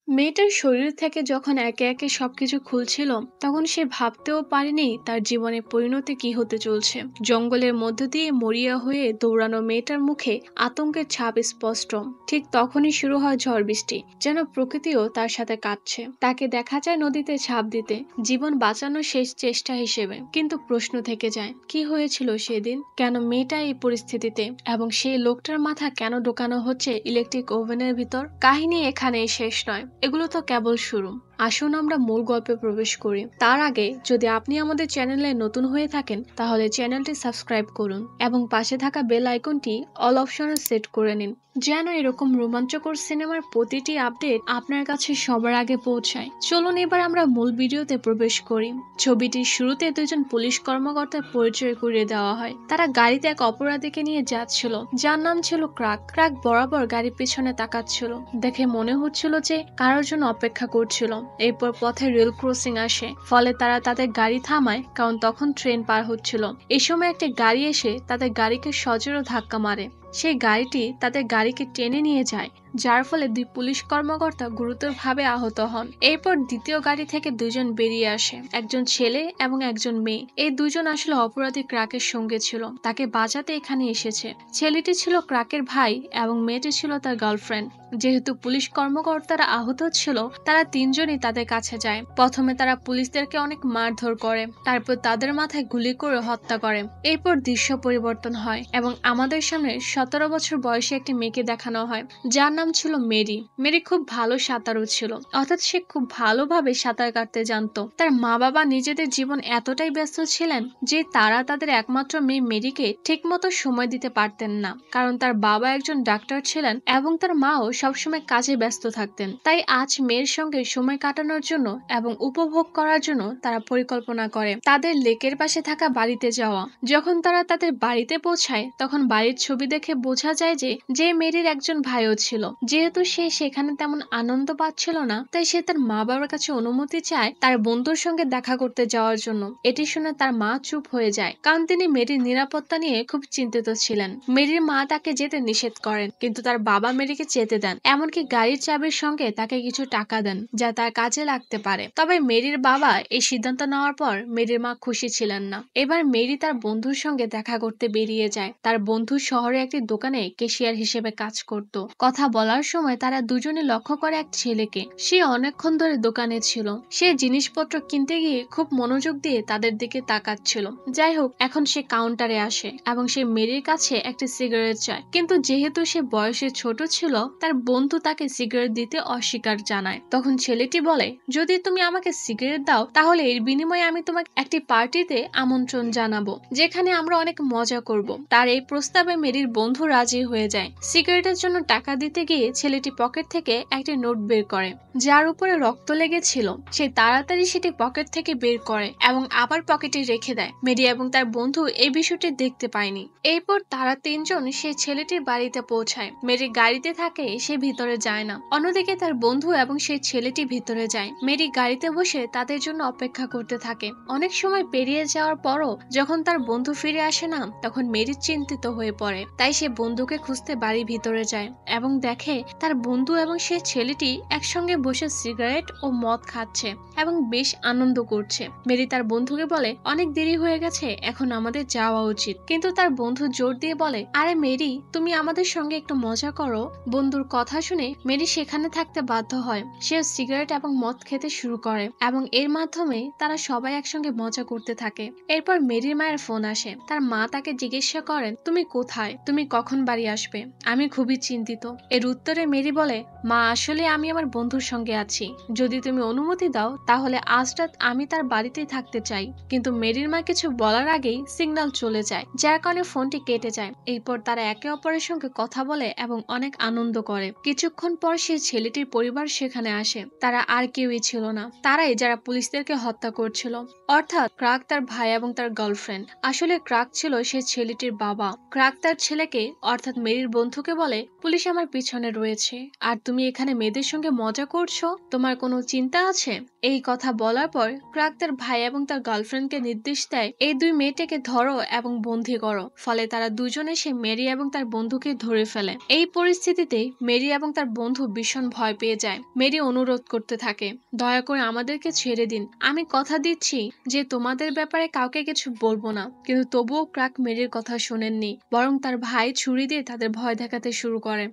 মেয়েটার শরীর থেকে যখন একে একে সবকিছু খুলছিল, তখন সে ভাবতেও পারেনি তার জীবনের পরিণতি কি হতে চলছে। জঙ্গলের মধ্য দিয়ে মরিয়া হয়ে দৌড়ানো মেয়েটার মুখে আতঙ্কের ছাপ স্পষ্ট। ঠিক তখনই শুরু হয় ঝড় বৃষ্টি, যেন প্রকৃতিও তার সাথে কাঁদছে। তাকে দেখা যায় নদীতে ঝাঁপ দিতে, জীবন বাঁচানোর শেষ চেষ্টা হিসেবে। কিন্তু প্রশ্ন থেকে যায়, কি হয়েছিল সেদিন? কেন মেয়েটা এই পরিস্থিতিতে, এবং সেই লোকটার মাথা কেন ঢোকানো হচ্ছে ইলেকট্রিক ওভেনের ভিতর? কাহিনী এখানেই শেষ নয়, এগুলো তো কেবল শুরু। আসুন আমরা মূল গল্পে প্রবেশ করি। তার আগে যদি আপনি আমাদের চ্যানেলে নতুন হয়ে থাকেন, তাহলে চ্যানেলটি সাবস্ক্রাইব করুন এবং পাশে থাকা বেল আইকনটি অল অপশনে সেট করে নিন, যেন এরকম রোমাঞ্চকর সিনেমার প্রতিটি আপডেট আপনার কাছে সবার আগে পৌঁছায়। চলুন এবার আমরা মূল ভিডিওতে প্রবেশ করি। ছবিটির শুরুতে দুজন পুলিশ কর্মকর্তার পরিচয় করিয়ে দেওয়া হয়। তারা গাড়িতে এক অপরাধীকে নিয়ে যাচ্ছিল, যার নাম ছিল ক্রাক। ক্রাক বরাবর গাড়ির পেছনে তাকাচ্ছিল, দেখে মনে হচ্ছিল যে কারোর জন্য অপেক্ষা করছিল। এরপর পথে রেল ক্রসিং আসে, ফলে তারা তাদের গাড়ি থামায়, কারণ তখন ট্রেন পার হচ্ছিল। এই সময় একটি গাড়ি এসে তাদের গাড়িকে সজোরে ধাক্কা মারে। সেই গাড়িটি তাদের গাড়িকে টেনে নিয়ে যায়, যার ফলে দুই পুলিশ কর্মকর্তা গুরুতরভাবে আহত হন। এরপর দ্বিতীয় গাড়ি থেকে দুজন বেরিয়ে আসে, একজন ছেলে এবং একজন মেয়ে। এই দুজন আসলে অপরাধী ক্রাকের সঙ্গে ছিল, তাকে বাঁচাতে এখানে এসেছে। ছেলেটি ছিল ক্রাকের ভাই এবং মেয়েটি ছিল তার গার্লফ্রেন্ড। যেহেতু পুলিশ কর্মকর্তারা আহত ছিল, তারা তিনজনই তাদের কাছে যায়। প্রথমে তারা পুলিশদেরকে অনেক মারধর করে, তারপর তাদের মাথায় গুলি করে হত্যা করে। এরপর দৃশ্য পরিবর্তন হয় এবং আমাদের সামনে 17 বছর বয়সী একটি মেয়েকে দেখানো হয়, যার নাম ছিল মেরি। মেরি খুব ভালো সাঁতারু ছিল, অর্থাৎ সে খুব ভালোভাবে সাঁতার কাটতে জানতো। তার মা বাবা নিজেদের জীবন এতটাই ব্যস্ত ছিলেন যে তারা তাদের একমাত্র মেয়ে মেরিকে ঠিকমতো সময় দিতে পারতেন না, কারণ তার বাবা একজন ডাক্তার ছিলেন এবং তার মাও সবসময় কাজে ব্যস্ত থাকতেন। তাই আজ মেয়ের সঙ্গে সময় কাটানোর জন্য এবং উপভোগ করার জন্য তারা পরিকল্পনা করে তাদের লেকের পাশে থাকা বাড়িতে যাওয়া। যখন তারা তাদের বাড়িতে পৌঁছায়, তখন বাড়ির ছবি দেখে বোঝা যায় যে মেরির একজন ভাইও ছিল। যেহেতু সে সেখানে তেমন আনন্দ পাচ্ছিল না, তাই সে তার মা বাবার কাছে অনুমতি চায় তার বন্ধুর সঙ্গে দেখা করতে যাওয়ার জন্য। এটি শুনে তার মা চুপ হয়ে যায়, কারণ তিনি মেরির নিরাপত্তা নিয়ে খুব চিন্তিত ছিলেন। মেরির মা তাকে যেতে নিষেধ করেন, কিন্তু তার বাবা মেরিকে যেতে দেন, এমনকি গাড়ির চাবির সঙ্গে তাকে কিছু টাকা দেন, যা তার কাজে লাগতে পারে। তবে মেরির বাবা এই সিদ্ধান্ত নেওয়ার পর মেরির মা খুশি ছিলেন না। এবার মেরি তার বন্ধুর সঙ্গে দেখা করতে বেরিয়ে যায়। তার বন্ধু শহরে একটি দোকানে ক্যাশিয়ার হিসেবে কাজ করত। কথা বলার সময় তারা দুজনে লক্ষ্য করে এক ছেলেকে। সে অনেকক্ষণ ধরে দোকানে ছিল, সে জিনিসপত্র কিনতে গিয়ে খুব মনোযোগ দিয়ে তাদের দিকে তাকাচ্ছিল। যাই হোক, এখন সে কাউন্টারে আসে এবং সে মেরির কাছে একটি সিগারেট চায়, কিন্তু যেহেতু সে বয়সে ছোট ছিল, তার বন্ধু তাকে সিগারেট দিতে অস্বীকার জানায়। তখন ছেলেটি বলে, যদি তুমি আমাকে সিগারেট দাও, তাহলে এর বিনিময়ে আমি তোমাকে একটি পার্টিতে আমন্ত্রণ জানাবো, যেখানে আমরা অনেক মজা করব। তার এই প্রস্তাবে মেরির বন্ধু রাজি হয়ে যায়। সিগারেটের জন্য টাকা দিতে গিয়ে ছেলেটি পকেট থেকে একটি নোট বের করে, যার উপরে রক্ত লেগেছিল। সে তাড়াতাড়ি সেটি পকেট থেকে বের করে এবং আবার পকেটে রেখে দেয়। মেরি এবং তার বন্ধু এই বিষয়টি দেখতে পায়নি। এরপর তারা তিনজন সেই ছেলেটির বাড়িতে পৌঁছায়। মেরি গাড়িতে থাকে, সে ভিতরে যায় না। অন্যদিকে তার বন্ধু এবং সেই ছেলেটি ভিতরে যায়। মেরি গাড়িতে বসে তাদের জন্য অপেক্ষা করতে থাকে। অনেক সময় পেরিয়ে যাওয়ার পরও যখন তার বন্ধু ফিরে আসে না, তখন মেরি চিন্তিত হয়ে পড়ে। তাই সে বন্ধুকে খুঁজতে বাড়ির ভিতরে যায় এবং দেখে তার বন্ধু এবং সেই ছেলেটি একসঙ্গে বসে সিগারেট ও মদ খাচ্ছে এবং বেশ আনন্দ করছে। মেরি তার বন্ধুকে বলে, অনেক দেরি হয়ে গেছে, এখন আমাদের যাওয়া উচিত। কিন্তু তার বন্ধু জোর দিয়ে বলে, আরে মেরি, তুমি আমাদের সঙ্গে একটু মজা করো। বন্ধুর কথা শুনে মেরি সেখানে থাকতে বাধ্য হয়। সে সিগারেট এবং মদ খেতে শুরু করে এবং এর মাধ্যমে তারা সবাই একসঙ্গে মজা করতে থাকে। এরপর মেরির মায়ের ফোন আসে। তার মা তাকে জিজ্ঞাসা করেন, তুমি কোথায়, তুমি কখন বাড়ি আসবে? আমি খুবই চিন্তিত। এর উত্তরে মেরি বলে, মা, আসলে আমি আমার বন্ধুর সঙ্গে আছি। যদি তুমি অনুমতি দাও, তাহলে আজ রাত আমি তার বাড়িতেই থাকতে চাই। কিন্তু মেরির মা কিছু বলার আগেই সিগন্যাল চলে যায়, যার কারণে ফোনটি কেটে যায়। এরপর তারা একে অপরের সঙ্গে কথা বলে এবং অনেক আনন্দ করে। কিছুক্ষণ পর সেই ছেলেটির পরিবার সেখানে আসে। তারা আর কেউই ছিল না, তারাই যারা পুলিশদেরকে হত্যা করছিল, অর্থাৎ ক্রাক, তার ভাই এবং তার গার্লফ্রেন্ড। আসলে ক্রাক ছিল সেই ছেলেটির বাবা। ক্রাক তার ছেলেকে ক্রাককে অর্থাৎ মেরির বন্ধুকে বলে, পুলিশ আমার পিছনে রয়েছে আর তুমি এখানে মেয়েদের সঙ্গে মজা করছো, তোমার কোনো চিন্তা আছে? এই কথা বলার পর ক্রাক তার ভাই এবং তার গার্লফ্রেন্ডকে নির্দেশ দেয়, এই দুই মেয়েটাকে ধরো এবং বন্দী করো। ফলে তারা দুজনে সে মেরি এবং তার বন্ধুকে ধরে ফেলে। এই পরিস্থিতিতে মেরি এবং তার বন্ধু ভীষণ ভয় পেয়ে যায়। মেরি অনুরোধ করতে থাকে, দয়া করে আমাদেরকে ছেড়ে দিন, আমি কথা দিচ্ছি যে তোমাদের ব্যাপারে কাউকে কিছু বলবো না। কিন্তু তবুও ক্রাক মেরির কথা শোনেননি, বরং তার ভাই ছুরি দিয়ে তাদের ভয় দেখাতে শুরু করে।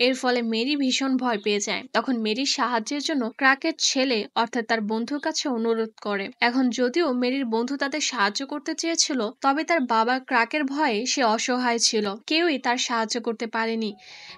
এর ফলে মেরি ভীষণ ভয় পেয়ে যায়। তখন মেরি সাহায্যের জন্য ক্রাকের ছেলে অর্থাৎ তার বন্ধুর কাছে অনুরোধ করে। এখন যদিও মেরির বন্ধু তাদের সাহায্য করতে চেয়েছিল, তবে তার বাবা ক্রাকের ভয়ে সে অসহায় ছিল, কেউই তার সাহায্য করতে পারেনি।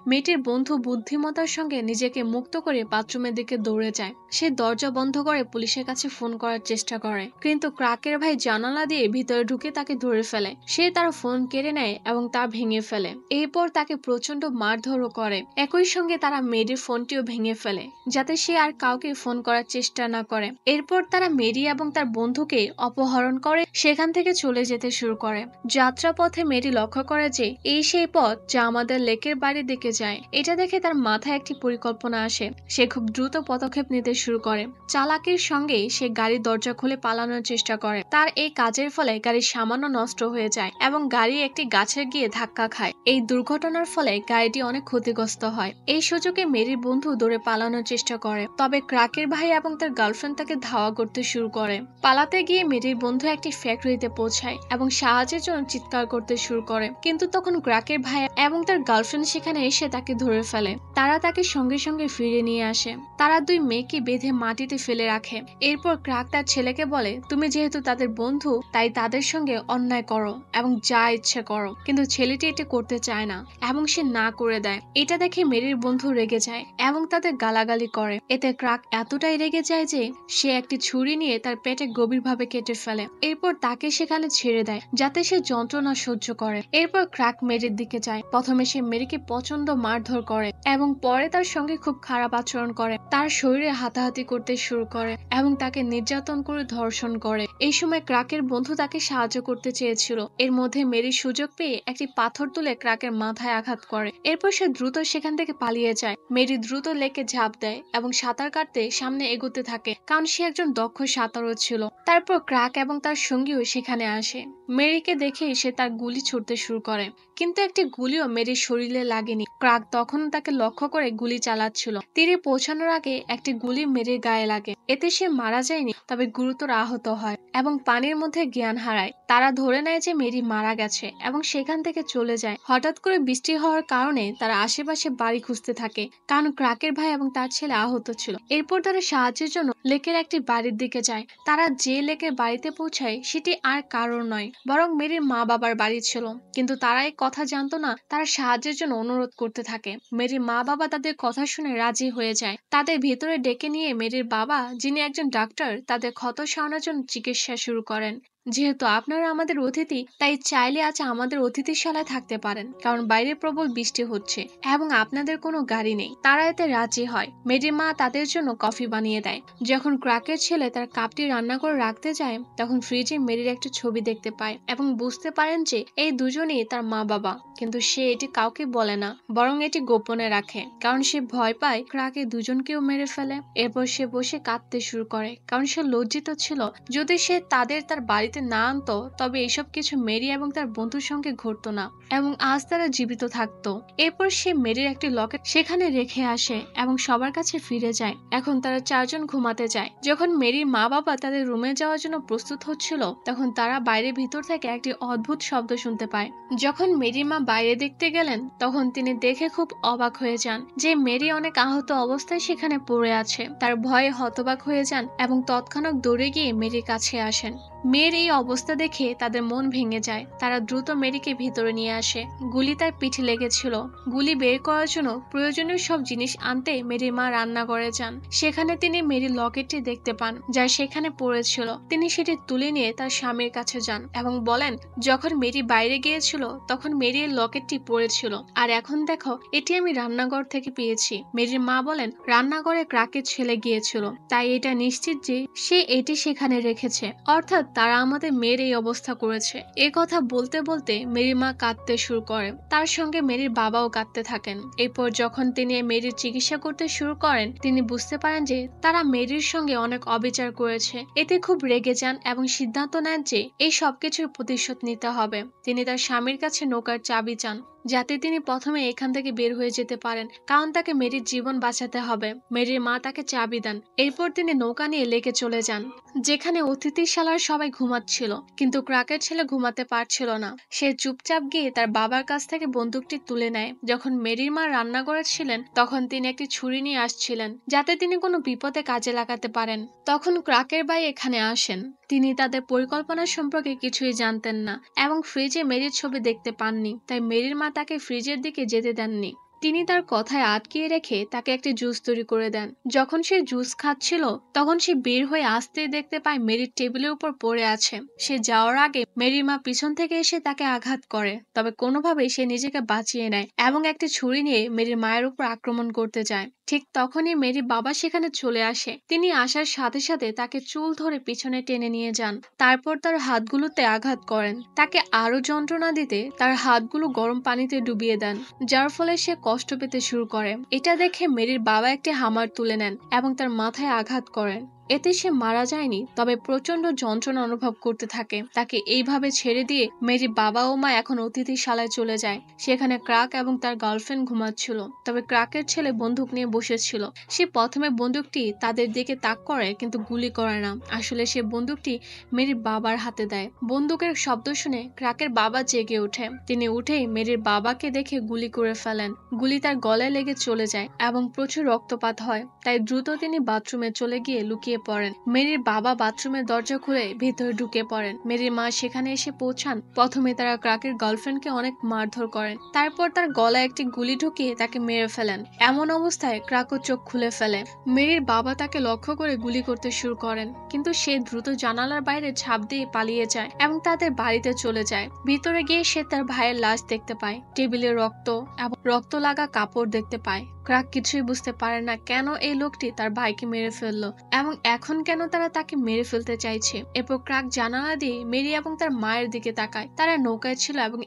মেয়েটির বন্ধু বুদ্ধিমত্তার সঙ্গে নিজেকে মুক্ত করে বাথরুমের দিকে দৌড়ে যায়। সে দরজা বন্ধ করে পুলিশের কাছে ফোন করার চেষ্টা করে, কিন্তু ক্রাকের ভাই জানালা দিয়ে ভিতরে ঢুকে তাকে ধরে ফেলে। সে তার ফোন কেড়ে নেয় এবং তা ভেঙে ফেলে। এরপর তাকে প্রচন্ড মারধরও করে। একই সঙ্গে তারা মেরির ফোনটিও ভেঙে ফেলে, যাতে সে আর কাউকে ফোন করার চেষ্টা না করে। এরপর তারা মেরি এবং তার বন্ধুকে অপহরণ করে সেখান থেকে চলে যেতে শুরু করে। যাত্রাপথে মেরি লক্ষ্য করে যে এই সেই পথ যা আমাদের লেকের বাড়ির দিকে যায়। এটা দেখে তার মাথায় একটি পরিকল্পনা আসে। সে খুব দ্রুত পদক্ষেপ নিতে শুরু করে। চালাকির সঙ্গে সে গাড়ির দরজা খুলে পালানোর চেষ্টা করে। তার এই কাজের ফলে গাড়ি সামান্য নষ্ট হয়ে যায় এবং গাড়ি একটি গাছে গিয়ে ধাক্কা খায়। এই দুর্ঘটনার ফলে গাড়িটি অনেক ক্ষতিগ্রস্ত হয়। এই সুযোগে মেরির বন্ধু দৌড়ে পালানোর চেষ্টা করে, তবে ক্রাকের ভাই এবং তার গার্লফ্রেন্ড তাকে ধাওয়া করতে শুরু করে। পালাতে গিয়ে মেরির বন্ধু একটি ফ্যাক্টরিতে পৌঁছায় এবং সাহায্যের জন্য চিৎকার করতে শুরু করে। কিন্তু তখন ক্রাকের ভাই এবং তার গার্লফ্রেন্ড সেখানে এসে তাকে ধরে ফেলে। তারা তাকে সঙ্গে সঙ্গে ফিরে নিয়ে আসে। তারা দুই মেয়েকে বেঁধে মাটিতে ফেলে রাখে। এরপর ক্রাক তার ছেলেকে বলে, তুমি যেহেতু তাদের বন্ধু তাই তাদের সঙ্গে অন্যায় করো এবং যা ইচ্ছে করো। কিন্তু ছেলেটি এটি করতে চায় না এবং সে না করে দেয়। এটা দেখে মেরির বন্ধু রেগে যায় এবং তাদের গালাগালি করে। এতে ক্রাক এতটাই রেগে যায় যে সে একটি ছুরি নিয়ে তার পেটে গভীরভাবে কেটে ফেলে। এরপর তাকে সেখানে ছেড়ে দেয় যাতে সে যন্ত্রণা সহ্য করে। এরপর ক্রাক মেরির দিকে যায়। প্রথমে সে মেরিকে প্রচন্ড মারধর করে এবং পরে তার সঙ্গে খুব খারাপ আচরণ করে। তার শরীরে হাতাহাতি করতে শুরু করে এবং তাকে নির্যাতন করে ধর্ষণ করে। এই সময় ক্রাকের বন্ধু তাকে সাহায্য করতে চেয়েছিল। এর মধ্যে মেরি সুযোগ পেয়ে একটি পাথর তুলে ক্রাকের মাথায় আঘাত করে। এরপর সে দ্রুত সেখান থেকে পালিয়ে যায়। মেরি দ্রুত লেকে ঝাঁপ দেয় এবং সাঁতার কাটতে সামনে এগোতে থাকে, কারণ সে একজন দক্ষ সাঁতারও ছিল। তারপর ক্রাক এবং তার সঙ্গীও সেখানে আসে। মেরিকে দেখে সে তার গুলি ছুড়তে শুরু করে, কিন্তু একটি গুলিও মেরির শরীরে লাগেনি। ক্রাক তখন তাকে লক্ষ্য করে গুলি চালাচ্ছিল। তীরে পৌঁছানোর আগে একটি গুলি মেরির গায়ে লাগে। এতে সে মারা যায়নি, তবে গুরুতর আহত হয় এবং পানির মধ্যে জ্ঞান হারায়। তারা ধরে নেয় যে মেরি মারা গেছে এবং সেখান থেকে চলে যায়। হঠাৎ করে বৃষ্টি হওয়ার কারণে তারা আশেপাশে বাড়ি খুঁজতে থাকে, কারণ ক্রাকের ভাই এবং তার ছেলে আহত ছিল। এরপর তারা সাহায্যের জন্য লেকের একটি বাড়ির দিকে যায়। তারা যে লেকের বাড়িতে পৌঁছায় সেটি আর কারোর নয়, বরং মেরির মা বাবার বাড়ি ছিল। কিন্তু তারা এই কথা জানতো না। তারা সাহায্যের জন্য অনুরোধ করতে থাকে। মেরির মা বাবা তাদের কথা শুনে রাজি হয়ে যায়। তাদের ভেতরে ডেকে নিয়ে মেরির বাবা, যিনি একজন ডাক্তার, তাদের ক্ষত সারানোর জন্য চিকিৎসা শুরু করেন। যেহেতু আপনারা আমাদের অতিথি, তাই চাইলে আজ আমাদের অতিথিশালায় থাকতে পারেন, কারণ বাইরে প্রবল বৃষ্টি হচ্ছে এবং আপনাদের কোনো গাড়ি নেই। তারা এতে রাজি হয়। মেরির মা তাদের জন্য কফি বানিয়ে দেয়। যখন ক্রাকের ছেলে তার কাপটি রান্না করে রাখতে যায়, তখন ফ্রিজে মেরির একটা ছবি দেখতে পায় এবং বুঝতে পারেন যে এই দুজনেই তার মা বাবা। কিন্তু সে এটি কাউকে বলে না, বরং এটি গোপনে রাখে, কারণ সে ভয় পায় ক্রাকে দুজনকেও মেরে ফেলে। এরপর সে বসে কাঁদতে শুরু করে, কারণ সে লজ্জিত ছিল। যদি সে তার বাড়িতে না আনতো, তবে এসব কিছু মেরি এবং তার বন্ধুর সঙ্গে ঘটতো না এবং আজ তারা জীবিত থাকতো। এরপর সে মেরির একটি লকেট সেখানে রেখে আসে এবং সবার কাছে ফিরে যায়। এখন তারা চারজন ঘুমাতে যায়। যখন মেরির মা বাবা তাদের রুমে যাওয়ার জন্য প্রস্তুত হচ্ছিল, তখন তারা বাইরে ভিতর থেকে একটি অদ্ভুত শব্দ শুনতে পায়। যখন মেরির মা বাইরে দেখতে গেলেন, তখন তিনি দেখে খুব অবাক হয়ে যান যে মেরি অনেক আহত অবস্থায় সেখানে পড়ে আছে। তার ভয়ে হতবাক হয়ে যান এবং তৎক্ষণাৎ দৌড়ে গিয়ে মেরির কাছে আসেন। মেয়ের এই অবস্থা দেখে তাদের মন ভেঙে যায়। তারা দ্রুত মেরিকে ভিতরে নিয়ে আসে। গুলি তার পিঠে লেগেছিল। গুলি বের করার জন্য প্রয়োজনীয় সব জিনিস আনতে মেরির মা রান্নাঘরে যান। সেখানে তিনি মেরির লকেটটি দেখতে পান, যা সেখানে পড়েছিল। তিনি সেটি তুলে নিয়ে তার স্বামীর কাছে যান এবং বলেন, যখন মেরি বাইরে গিয়েছিল তখন মেরির লকেটটি পড়েছিল, আর এখন দেখো, এটি আমি রান্নাঘর থেকে পেয়েছি। মেরির মা বলেন, রান্নাঘরে ক্রাকের ছেলে গিয়েছিল, তাই এটা নিশ্চিত যে সে এটি সেখানে রেখেছে। অর্থাৎ তারা আমাদের মেয়ের এই অবস্থা করেছে। এ কথা বলতে বলতে মেরির মা কাঁদতে শুরু করে, তার সঙ্গে মেরির বাবাও কাঁদতে থাকেন। এরপর যখন তিনি মেরির চিকিৎসা করতে শুরু করেন, তিনি বুঝতে পারেন যে তারা মেরির সঙ্গে অনেক অবিচার করেছে। এতে খুব রেগে যান এবং সিদ্ধান্ত নেন যে এই সবকিছুর প্রতিশোধ নিতে হবে। তিনি তার স্বামীর কাছে নৌকার চাবি চান, যাতে তিনি প্রথমে এখান থেকে বের হয়ে যেতে পারেন, কারণ তাকে মেরির জীবন বাঁচাতে হবে। মেরির মা তাকে চাবি দেন। এরপর তিনি নৌকা নিয়ে লেকে চলে যান, যেখানে অতিথিশালার সবাই ঘুমাচ্ছিল, কিন্তু ক্রাকের ছেলে ঘুমাতে পারছিল না। সে চুপচাপ গিয়ে তার বাবার কাছ থেকে বন্দুকটি তুলে নেয়। যখন মেরির মা রান্নাঘরে ছিলেন, তখন তিনি একটি ছুরি নিয়ে আসছিলেন, যাতে তিনি কোনো বিপদে কাজে লাগাতে পারেন। তখন ক্রাকের ভাই এখানে আসেন। তিনি তাদের পরিকল্পনা সম্পর্কে কিছুই জানতেন না এবং ফ্রিজে মেরির ছবি দেখতে পাননি, তাই মেরির মা তাকে ফ্রিজের দিকে যেতে দেননি। তিনি তার কথায় আটকিয়ে রেখে তাকে একটি জুস তৈরি করে দেন। যখন সে জুস খাচ্ছিল, তখন সে বের হয়ে আসতেই দেখতে পায় মেরির টেবিলের উপর পড়ে আছে। সে যাওয়ার আগে মেরির মা পিছন থেকে এসে তাকে আঘাত করে, তবে কোনোভাবেই সে নিজেকে বাঁচিয়ে নেয় এবং একটি ছুরি নিয়ে মেরির মায়ের উপর আক্রমণ করতে যায়। ঠিক তখনই মেরির বাবা সেখানে চলে আসে। তিনি আসার সাথে সাথে তাকে চুল ধরে পিছনে টেনে নিয়ে যান, তারপর তার হাতগুলোতে আঘাত করেন। তাকে আরো যন্ত্রণা দিতে তার হাতগুলো গরম পানিতে ডুবিয়ে দেন, যার ফলে সে কষ্ট পেতে শুরু করে। এটা দেখে মেরির বাবা একটি হামার তুলে নেন এবং তার মাথায় আঘাত করেন। এতে সে মারা যায়নি, তবে প্রচন্ড যন্ত্রণা অনুভব করতে থাকে। তাকে এইভাবে ছেড়ে দিয়ে মেরির বাবা ও মা এখন অতিথিশালায় চলে যায়। সেখানে ক্রাক এবং তার গার্লফ্রেন্ড ঘুমাচ্ছিল, তবে ক্রাকের ছেলে বন্দুক নিয়ে বসেছিল। সে প্রথমে বন্দুকটি তাদের দিকে তাক করে, কিন্তু গুলি করে না। আসলে সে বন্দুকটি মেরির বাবার হাতে দেয়। বন্দুকের শব্দ শুনে ক্রাকের বাবা জেগে ওঠে। তিনি উঠেই মেরির বাবাকে দেখে গুলি করে ফেলেন। গুলি তার গলায় লেগে চলে যায় এবং প্রচুর রক্তপাত হয়, তাই দ্রুত তিনি বাথরুমে চলে গিয়ে লুকিয়ে পড়েন। মেরির বাবা বাথরুমের দরজা খুলে ভেতরে ঢুকে পড়েন। মেরির মা সেখানে এসে পৌঁছান। প্রথমে তারা ক্রাকের গার্লফ্রেন্ডকে অনেক মারধর করেন, তারপর তার গলায় একটি গুলি ঢুকিয়ে তাকে মেরে ফেলেন। এমন অবস্থায় ক্রাকও চোখ খুলে ফেলে। মেরির বাবা তাকে লক্ষ্য করে গুলি করতে শুরু করেন, কিন্তু সে দ্রুত জানালার বাইরে ঝাঁপ দিয়ে পালিয়ে যায় এবং তাদের বাড়িতে চলে যায়। ভিতরে গিয়ে সে তার ভাইয়ের লাশ দেখতে পায়, টেবিলে রক্ত এবং রক্ত লাগা কাপড় দেখতে পায়। ক্রাক কিছুই বুঝতে পারে না কেন এই লোকটি তার ভাইকে মেরে ফেললো এবং এখন কেন তারা তাকে মেরে ফেলতে চাইছে। এরপর ক্রাক জানালা দিয়ে মেরি এবং তার মায়ের দিকে তাকায়। তারা নৌকায় ছিল এবং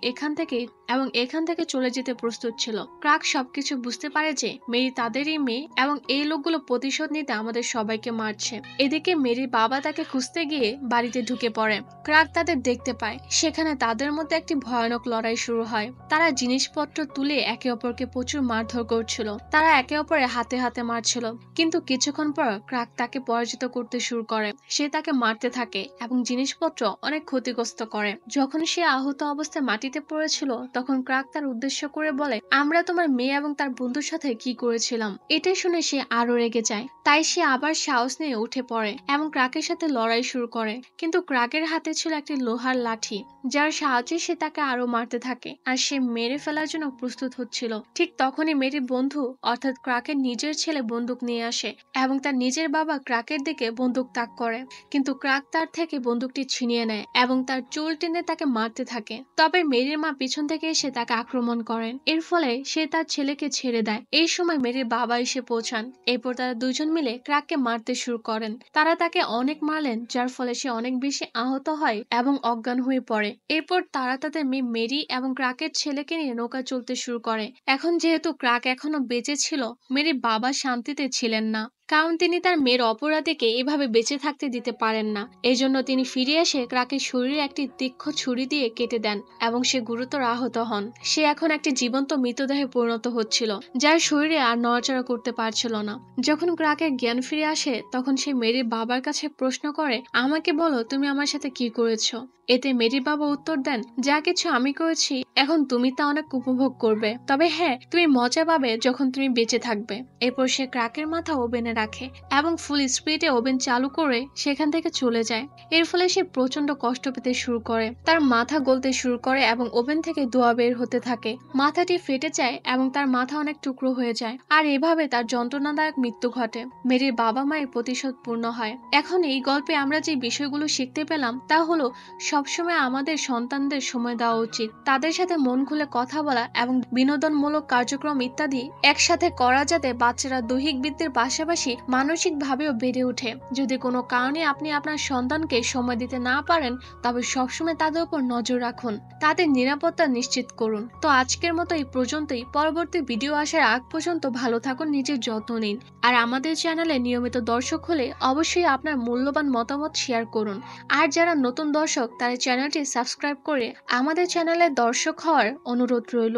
এখান থেকে চলে যেতে প্রস্তুত ছিল। ক্রাক সবকিছু বুঝতে পারে যে মেরি তাদেরই মেয়ে এবং এই লোকগুলো প্রতিশোধ নিতে আমাদের সবাইকে মারছে। এদিকে মেরির বাবা তাকে খুঁজতে গিয়ে বাড়িতে ঢুকে পড়ে। ক্রাক তাদের দেখতে পায়। সেখানে তাদের মধ্যে একটি ভয়ানক লড়াই শুরু হয়। তারা জিনিসপত্র তুলে একে অপরকে প্রচুর মারধর করছিল। তারা একে অপরের হাতে হাতে মারছিল, কিন্তু কিছুক্ষণ পর ক্রাক তাকে পরাজিত করতে শুরু করে। সে তাকে মারতে থাকে এবং জিনিসপত্র অনেক ক্ষতিগ্রস্ত করে। যখন সে আহত অবস্থায় মাটিতে পড়েছিল, তখন ক্রাক তার উদ্দেশ্য করে বলে, আমরা তোমার মেয়ে এবং তার বন্ধুর সাথে কি করেছিলাম। এটা শুনে সে আরো রেগে যায়, তাই সে আবার সাহস নিয়ে উঠে পড়ে এবং ক্রাকের সাথে লড়াই শুরু করে। কিন্তু ক্রাকের হাতে ছিল একটি লোহার লাঠি, যার সাহায্যে সে তাকে আরো মারতে থাকে আর সে মেরে ফেলার জন্য প্রস্তুত হচ্ছিল। ঠিক তখনই মেরির বন্ধু অর্থাৎ ক্রাকের নিজের ছেলে বন্দুক নিয়ে আসে এবং তার নিজের বাবা ক্রাকের দিকে বন্দুক তাক করে, কিন্তু ক্রাক তার থেকে বন্দুকটি ছিনিয়ে নেয় এবং তার চুল টেনে তাকে মারতে থাকে। তবে মেরির মা পিছন থেকে এসে তাকে আক্রমণ করেন। এর ফলে সে তার ছেলেকে ছেড়ে দেয়। এই সময় মেরির বাবা এসে পৌঁছান। এরপর তারা দুজন মিলে ক্রাককে মারতে শুরু করেন। তারা তাকে অনেক মারলেন, যার ফলে সে অনেক বেশি আহত হয় এবং অজ্ঞান হয়ে পড়ে। এরপর তারা তাদের মেয়ে মেরি এবং ক্রাকের ছেলেকে নিয়ে নৌকা চলতে শুরু করে। এখন যেহেতু ক্রাক এখনো বেঁচে ছিল, মেরির বাবা শান্তিতে ছিলেন না, কারণ তিনি তার মেয়ের অপরাধীকে এভাবে বেঁচে থাকতে দিতে পারেন না। এই জন্য তিনি ফিরে এসে ক্রাকের শরীরে একটি তীক্ষ্ণ ছুরি দিয়ে কেটে দেন এবং সে গুরুতর আহত হন। সে এখন একটি জীবন্ত মৃতদেহে পরিণত হচ্ছিল, যার শরীরে আর নড়াচড়া করতে পারছিল না। যখন ক্রাকের জ্ঞান ফিরে আসে, তখন সে মেরির বাবার কাছে প্রশ্ন করে, আমাকে বলো তুমি আমার সাথে কি করেছো। এতে মেরির বাবা উত্তর দেন, যা কিছু আমি করেছি এখন তুমি তা অনেক উপভোগ করবে, তবে হ্যাঁ, তুমি মজা পাবে যখন তুমি বেঁচে থাকবে। এরপর সে ক্রাকের মাথা ওভেনে রাখে এবং ফুল স্পিডে ওভেন চালু করে সেখান থেকে চলে যায়। এর ফলে সে প্রচন্ড কষ্ট পেতে শুরু করে। তার মাথা গলতে শুরু করে এবং ওভেন থেকে ধোঁয়া বের হতে থাকে। মাথাটি ফেটে যায় এবং তার মাথা অনেক টুকরো হয়ে যায়, আর এভাবে তার যন্ত্রণাদায়ক মৃত্যু ঘটে। মেরির বাবা মায়ের প্রতিশোধ পূর্ণ হয়। এখন এই গল্পে আমরা যে বিষয়গুলো শিখতে পেলাম তা হলো, সবসময় আমাদের সন্তানদের সময় দেওয়া উচিত। তাদের সাথে মন খুলে কথা বলা এবং বিনোদনমূলক কার্যক্রম ইত্যাদি একসাথে করা, যাতে বাচ্চারা দৈহিক বৃদ্ধির পাশাপাশি পাশাপাশি মানসিকভাবেও বেড়ে ওঠে। যদি কোনো কারণে আপনি আপনার সন্তানকে সময় দিতে না পারেন, তবে সবসময় তাদের উপর নজর রাখুন, তাদের নিরাপত্তা নিশ্চিত করুন। তো আজকের মতো এই পর্যন্তই। পরবর্তী ভিডিও আসার আগ পর্যন্ত ভালো থাকুন, নিজের যত্ন নিন। আর আমাদের চ্যানেলে নিয়মিত দর্শক হলে অবশ্যই আপনার মূল্যবান মতামত শেয়ার করুন। আর যারা নতুন দর্শক, তারা চ্যানেলটি সাবস্ক্রাইব করে আমাদের চ্যানেলে দর্শক হওয়ার অনুরোধ রইল।